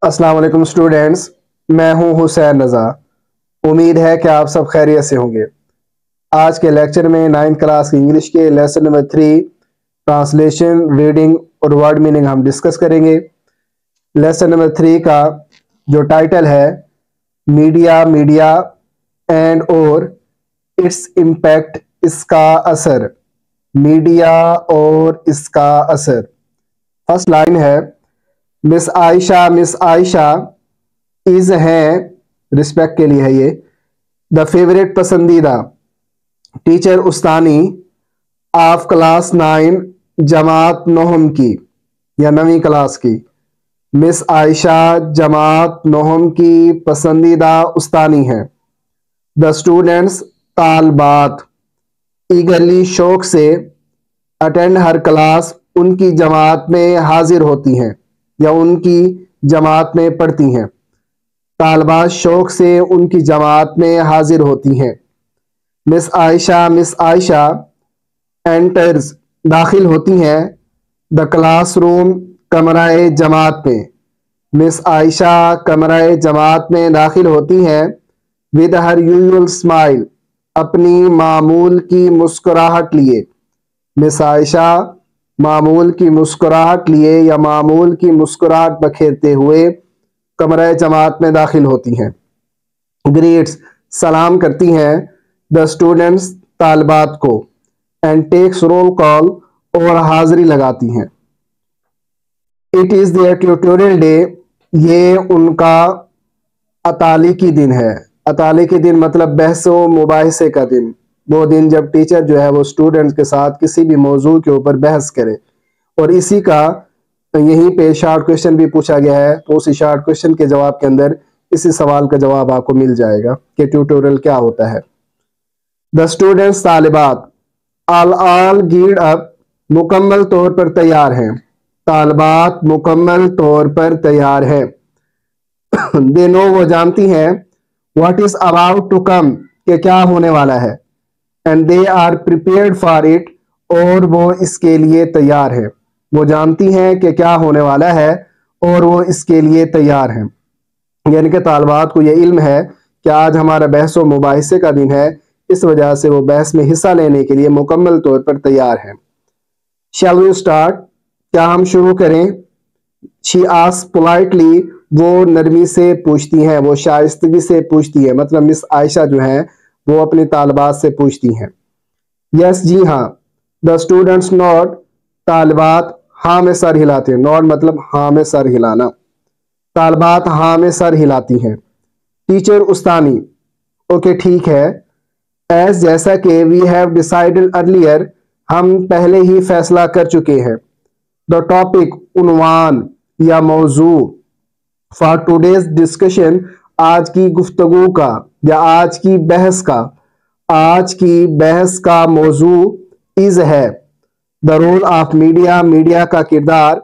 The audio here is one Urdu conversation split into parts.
السلام علیکم اسٹوڈینٹس، میں ہوں حسین رضا۔ امید ہے کہ آپ سب خیریت سے ہوں گے۔ آج کے لیکچر میں 9th کلاس کی انگلش کے لیسن نمبر 3 ٹرانسلیشن، ریڈنگ اور ورڈ میننگ ہم ڈسکس کریں گے۔ لیسن نمبر 3 کا جو ٹائٹل ہے میڈیا اینڈ اور اٹس امپیکٹ، اس کا اثر، میڈیا اور اس کا اثر۔ فرسٹ لائن ہے مس عائشہ از ہیں، رسپیکٹ کے لیے ہے یہ، دا فیوریٹ پسندیدہ ٹیچر استانی آف کلاس 9 جماعت 9 کی یا 9ویں کلاس کی۔ مس عائشہ جماعت 9 کی پسندیدہ استانی ہیں۔ دا اسٹوڈنٹس طالبات ایگرلی شوق سے اٹینڈ ہر کلاس ان کی جماعت میں حاضر ہوتی ہیں یا ان کی جماعت میں پڑھتی ہیں۔ طالبات شوق سے ان کی جماعت میں حاضر ہوتی ہیں۔ مس عائشہ انٹرز داخل ہوتی ہیں، دا کلاس روم کمرہ جماعت میں۔ مس عائشہ کمرہ جماعت میں داخل ہوتی ہیں، ود ہر یوزول اسمائل، اپنی معمول کی مسکراہٹ لیے۔ مس عائشہ معمول کی مسکراہٹ لیے یا معمول کی مسکراہٹ بکھیرتے ہوئے کمرہ جماعت میں داخل ہوتی ہیں۔ گریٹس سلام کرتی ہیں، دا اسٹوڈنٹس طالبات کو، اینڈ ٹیکس رول کال اور حاضری لگاتی ہیں۔ It is there tutorial day, یہ ان کا اطالی کی دن ہے۔ اطالی کی دن مطلب بحث و مباحثے کا دن، وہ دن جب ٹیچر جو ہے وہ اسٹوڈنٹس کے ساتھ کسی بھی موضوع کے اوپر بحث کرے، اور اسی کا یہیں پہ شارٹ کویشچن بھی پوچھا گیا ہے، تو اسی شارٹ کویشچن کے جواب کے اندر اسی سوال کا جواب آپ کو مل جائے گا کہ ٹیوٹوریل کیا ہوتا ہے۔ دا اسٹوڈنٹس طالبات آل گیئرڈ اپ، مکمل طور پر تیار ہیں۔ طالبات مکمل طور پر تیار ہیں۔ دے نو، وہ جانتی ہیں، what is about to come, کہ کیا ہونے والا ہے، and they are prepared for it, اور وہ اس کے لیے تیار ہیں۔ وہ جانتی ہیں کہ کیا ہونے والا ہے اور وہ اس کے لیے تیار ہیں، یعنی کہ طالبات کو یہ علم ہے کہ آج ہمارا بحث و مباحثے کا دن ہے، اس وجہ سے وہ بحث میں حصہ لینے کے لیے مکمل طور پر تیار ہیں۔ شیل وی اسٹارٹ، کیا ہم شروع کریں؟ شی آسکس پولائٹلی، وہ نرمی سے پوچھتی ہیں، وہ شائستگی سے پوچھتی ہے، مطلب مس عائشہ جو ہیں وہ اپنی طالبات سے پوچھتی ہیں۔ یس، جی ہاں۔ دا اسٹوڈنٹس نوڈ، طالبات ہاں میں سر ہلاتے ہیں۔ نوڈ مطلب ہاں میں سر ہلانا، طالبات ہاں میں سر ہلاتی ہیں۔ ٹیچر استانی، اوکے ٹھیک ہے۔ ایز، جیسا کہ وی ہیو ڈیسائیڈڈ ارلیئر، ہم پہلے ہی فیصلہ کر چکے ہیں۔ دا ٹاپک، عنوان یا موضوع، فار ٹوڈیز ڈسکشن، آج کی گفتگو کا یا آج کی بحث کا، آج کی بحث کا موضوع از ہے، the role of media, media کا کردار،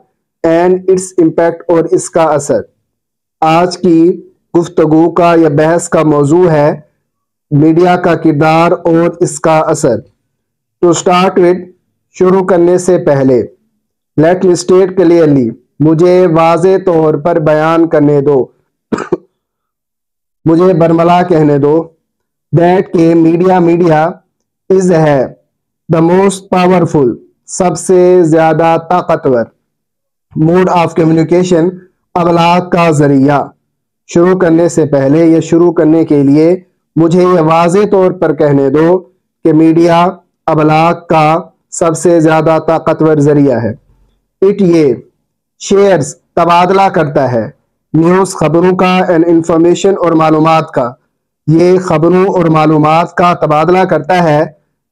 اینڈ اٹس امپیکٹ، اور اس کا اثر۔ آج کی گفتگو کا یا بحث کا موضوع ہے میڈیا کا کردار اور اس کا اثر۔ ٹو اسٹارٹ ود، شروع کرنے سے پہلے، لیٹ می اسٹیٹ کلیئرلی، مجھے واضح طور پر بیان کرنے دو، مجھے برملا کہنے دو، دیٹ کہ میڈیا از ہے، دا موسٹ پاورفل، سب سے زیادہ طاقتور، موڈ آف کمیونیکیشن، ابلاغ کا ذریعہ۔ شروع کرنے سے پہلے یا شروع کرنے کے لیے مجھے یہ واضح طور پر کہنے دو کہ میڈیا ابلاغ کا سب سے زیادہ طاقتور ذریعہ ہے۔ اٹ، یہ، شیئرز، تبادلہ کرتا ہے، نیوز، خبروں کا، اینڈ انفارمیشن، اور معلومات کا، یہ خبروں اور معلومات کا تبادلہ کرتا ہے،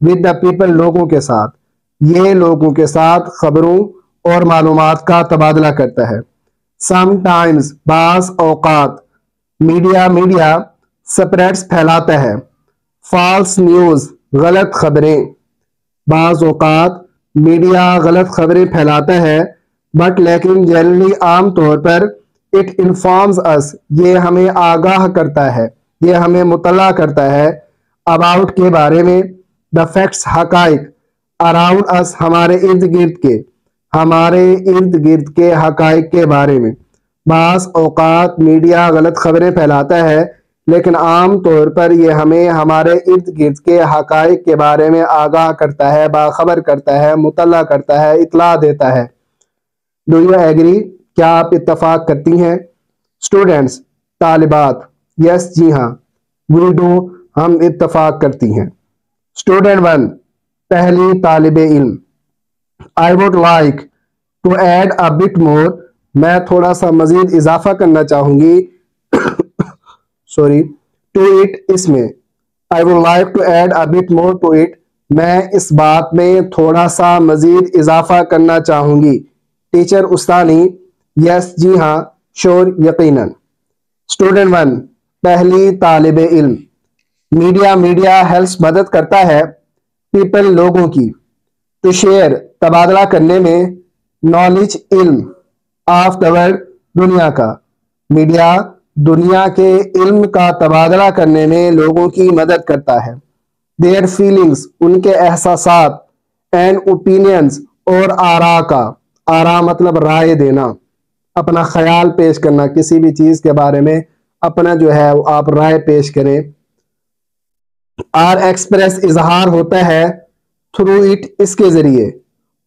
ود دا پیپل، لوگوں کے ساتھ، یہ لوگوں کے ساتھ خبروں اور معلومات کا تبادلہ کرتا ہے۔ سم ٹائمز، بعض اوقات، میڈیا سپریڈس، پھیلاتا ہے، فالس نیوز، غلط خبریں، بعض اوقات میڈیا غلط خبریں پھیلاتا ہے، بٹ لیکن جنرلی، عام طور پر، اٹ انفارمز اس، یہ ہمیں آگاہ کرتا ہے، یہ ہمیں مطلع کرتا ہے، اباؤٹ، کے بارے میں، دا فیکٹس، حقائق، اراؤنڈ اس، ہمارے ارد گرد کے، ہمارے ارد گرد کے حقائق کے بارے میں، بعض اوقات میڈیا غلط خبریں پھیلاتا ہے، لیکن عام طور پر یہ ہمیں ہمارے ارد گرد کے حقائق کے بارے میں آگاہ کرتا ہے، باخبر کرتا ہے، مطلع کرتا ہے، اطلاع دیتا ہے۔ Do you agree? کیا آپ اتفاق کرتی ہیں؟ اسٹوڈینٹس، طالبات، یس جی ہاں، وی ڈو، ہم اتفاق کرتی ہیں۔ اسٹوڈنٹ 1، پہلی طالب علم، I would like to add a bit more، میں تھوڑا سا مزید اضافہ کرنا چاہوں گی to it، اس میں۔ I would like to add a bit more to it، میں اس بات میں تھوڑا سا مزید اضافہ کرنا چاہوں گی۔ ٹیچر استانی، یس جی ہاں، شور، یقیناً۔ اسٹوڈنٹ 1، پہلی طالب علم، میڈیا ہیلپس، مدد کرتا ہے، پیپل، لوگوں کی، ٹو شیئر، تبادلہ کرنے میں، نالج، علم، آف دا ورلڈ، دنیا کا، میڈیا دنیا کے علم کا تبادلہ کرنے میں لوگوں کی مدد کرتا ہے۔ دیئر فیلنگز، ان کے احساسات، اینڈ اوپینینز، اور آراء کا، آراء مطلب رائے دینا، اپنا خیال پیش کرنا، کسی بھی چیز کے بارے میں اپنا جو ہے آپ رائے پیش کریں۔ آر ایکسپریس، اظہار ہوتا ہے، تھرو اٹ، اس کے ذریعے،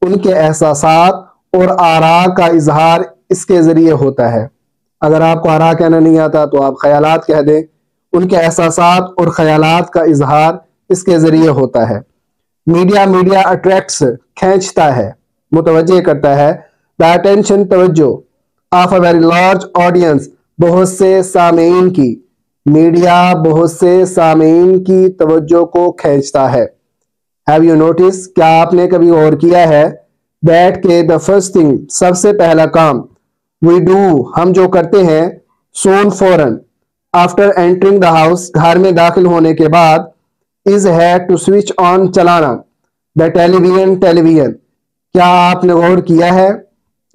ان کے احساسات اور آراء کا اظہار اس کے ذریعے ہوتا ہے۔ اگر آپ کو آراء کہنا نہیں آتا تو آپ خیالات کہہ دیں۔ ان کے احساسات اور خیالات کا اظہار اس کے ذریعے ہوتا ہے۔ میڈیا اٹریکٹس، کھینچتا ہے، متوجہ کرتا ہے، دا اٹینشن، توجہ، of a very large audience, بہت سے سامعین کی، میڈیا بہت سے سامعین کی توجہ کو کھینچتا ہے۔ Have you noticed؟ کیا آپ نے کبھی غور کیا ہے؟ that کہ the first thing، سب سے پہلا کام، we do، ہم جو کرتے ہیں، soon، فوراً، after entering the house، گھر میں داخل ہونے کے بعد، is ہے to switch on، چلانا، the television، ٹیلی ویژن۔ کیا آپ نے غور کیا ہے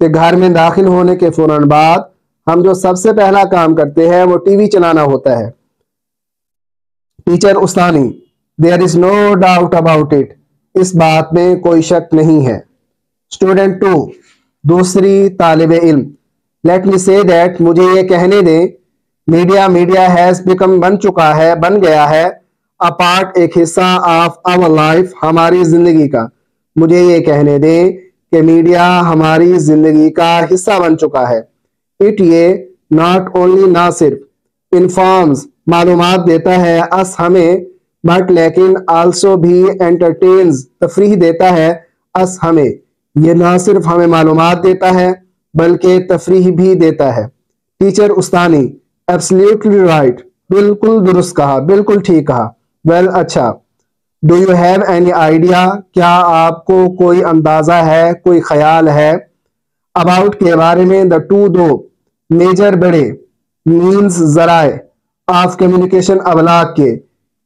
کہ گھر میں داخل ہونے کے فوراً بعد ہم جو سب سے پہلا کام کرتے ہیں وہ ٹی وی چلانا ہوتا ہے؟ ٹیچر استانی، there is no doubt about it، اس بات میں کوئی شک نہیں ہے۔ اسٹوڈنٹ 2، دوسری طالب علم، let me say that، مجھے یہ کہنے دیں، میڈیا has become، بن چکا ہے، بن گیا ہے، a part، ایک حصہ، of our life، ہماری زندگی کا۔ مجھے یہ کہنے دیں کہ میڈیا ہماری زندگی کا حصہ بن چکا ہے۔ it، یہ، not only، نہ صرف، informs، معلومات دیتا ہے، us، ہمیں، بٹ لیکن، آلسو بھی، انٹرٹینز، تفریح دیتا ہے، us، ہمیں۔ یہ نہ صرف ہمیں معلومات دیتا ہے بلکہ تفریح بھی دیتا ہے۔ ٹیچر استانی، ایبسلیوٹلی رائٹ، بالکل درست کہا، بالکل ٹھیک کہا، ویل، اچھا۔ Do you have any idea? کیا آپ کو کوئی اندازہ ہے، کوئی خیال ہے، اباؤٹ کے بارے میں، دا ٹو، دو، میجر، بڑے، مینز، ذرائع، آف کمیونیکیشن، ابلاغ کے،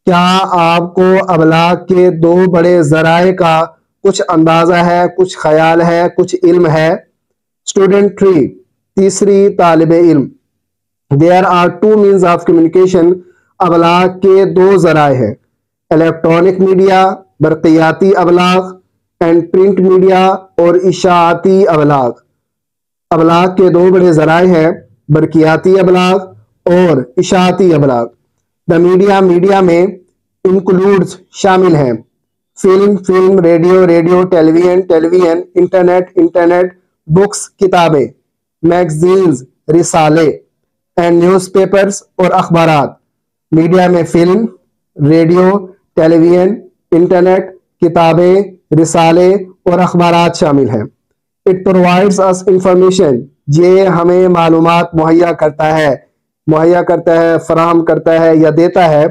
کیا آپ کو ابلاغ کے دو بڑے ذرائع کا کچھ اندازہ ہے، کچھ خیال ہے، کچھ علم ہے؟ اسٹوڈنٹ 3، تیسری طالب علم، there are two means of communication، ابلاغ کے دو ذرائع ہیں، الیکٹرانک میڈیا، برقیاتی ابلاغ، اینڈ پرنٹ میڈیا، اور اشاعتی ابلاغ۔ ابلاغ کے دو بڑے ذرائع ہیں، برقیاتی ابلاغ اور اشاعتی ابلاغ۔ دا میڈیا میں انکلوڈز، شامل ہیں، فلم، ریڈیو، ٹیلی ویژن، انٹرنیٹ، بکس، کتابیں، میگزینز، رسالے، اینڈ نیوز پیپرز، اور اخبارات۔ میڈیا میں فلم، ریڈیو، ٹیلی ویژن، انٹرنیٹ، کتابیں، رسالے اور اخبارات شامل ہیں۔ It provides us information، یہ ہمیں معلومات مہیا کرتا ہے، فراہم کرتا ہے یا دیتا ہے،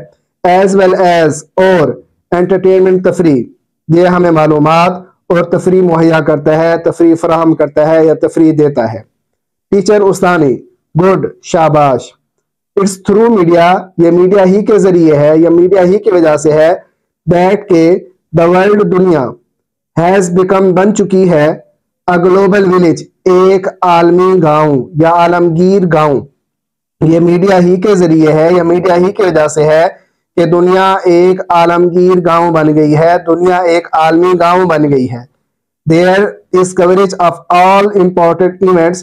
as well as، اور entertainment، تفریح، یہ ہمیں معلومات اور تفریح مہیا کرتا ہے، تفریح فراہم کرتا ہے یا تفریح دیتا ہے۔ ٹیچر استانی، گڈ، شاباش۔ اٹس تھرو میڈیا، یہ میڈیا ہی کے ذریعے ہے یا میڈیا ہی کی وجہ سے ہے، دیٹ کہ دا ورلڈ، دنیا، ہیز بیکم، بن چکی ہے، اے گلوبل ولیج، ایک عالمی گاؤں یا عالمگیر گاؤں۔ یہ میڈیا ہی کے ذریعے ہے یا میڈیا ہی کی وجہ سے ہے کہ دنیا ایک عالمگیر گاؤں بن گئی ہے، دنیا ایک عالمی گاؤں بن گئی ہے۔ There is coverage of all important events،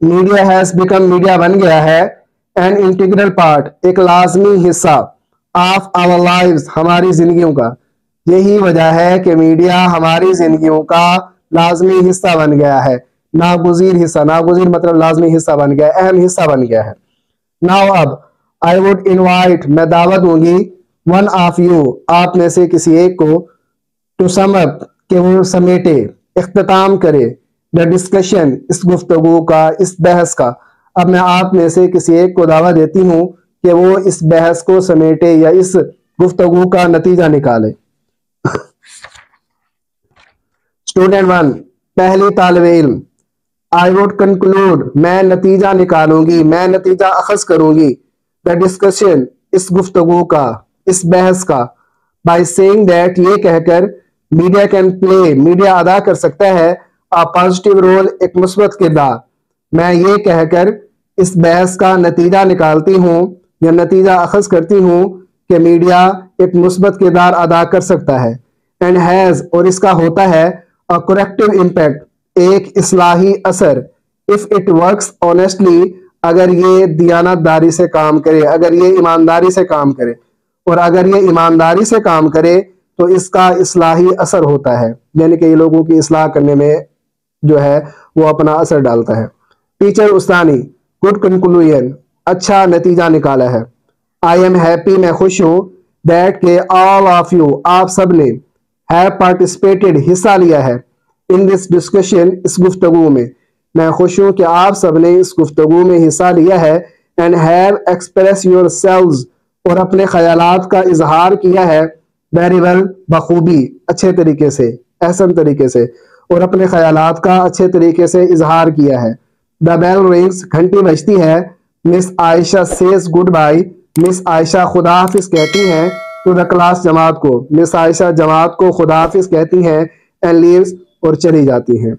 media has become, media بن گیا ہے این انٹیگرل پارٹ، ایک لازمی حصہ آف آور لائفز، ہماری زندگیوں کا. یہی وجہ ہے کہ میڈیا ہماری زندگیوں کا لازمی حصہ بن گیا ہے، ناگزیر حصہ. ناگزیر مطلب لازمی حصہ بن گیا ہے، اہم حصہ بن گیا ہے. ناؤ اب I would invite، میں دعوت دوں گی one of you، آپ میں سے کسی ایک کو to sum up، کہ وہ سمیٹے، اختتام کرے the discussion، اس گفتگو کا، اس بحث کا. اب میں آپ میں سے کسی ایک کو دعوت دیتی ہوں کہ وہ اس بحث کو سمیٹے یا اس گفتگو کا نتیجہ نکالے. اسٹوڈنٹ 1، پہلی طالب علم. I would conclude، میں نتیجہ نکالوں گی، میں نتیجہ اخذ کروں گی the discussion، اس گفتگو کا، اس بحث کا by saying that، یہ کہہ کر media can play، میڈیا ادا کر سکتا ہے a positive role، ایک مثبت کردار. میں یہ کہہ کر اس بحث کا نتیجہ نکالتی ہوں یا نتیجہ اخذ کرتی ہوں کہ میڈیا ایک مثبت کردار ادا کر سکتا ہے. and has، اور اس کا ہوتا ہے a corrective impact، ایک اصلاحی اثر if it works honestly، اگر یہ دیانت داری سے کام کرے، اگر یہ ایمانداری سے کام کرے. اور اگر یہ ایمانداری سے کام کرے تو اس کا اصلاحی اثر ہوتا ہے، یعنی کہ یہ لوگوں کی اصلاح کرنے میں جو ہے وہ اپنا اثر ڈالتا ہے. ٹیچر استانی، گڈ کنکلوژن، اچھا نتیجہ نکالا ہے. آئی ایم ہیپی، میں خوش ہوں دیٹ کہ آل آف یو، آپ سب نے ہیو پارٹیسپیٹڈ، حصہ لیا ہے ان دس ڈسکشن، اس گفتگو میں. میں خوش ہوں کہ آپ سب نے اس گفتگو میں حصہ لیا ہے. And have express your selves, اور اپنے خیالات کا اظہار کیا ہے ویری ویل، بخوبی، اچھے طریقے سے، احسن طریقے سے، اور اپنے خیالات کا اچھے طریقے سے اظہار کیا ہے. دا بیل رنگس، گھنٹی بجتی ہے. مس عائشہ سیز گڈ بائی، مس عائشہ خدا حافظ کہتی ہیں ٹو دا کلاس، جماعت کو. مس عائشہ جماعت کو خدا حافظ کہتی ہیں. اینڈ لیوز، اور چلی جاتی ہیں.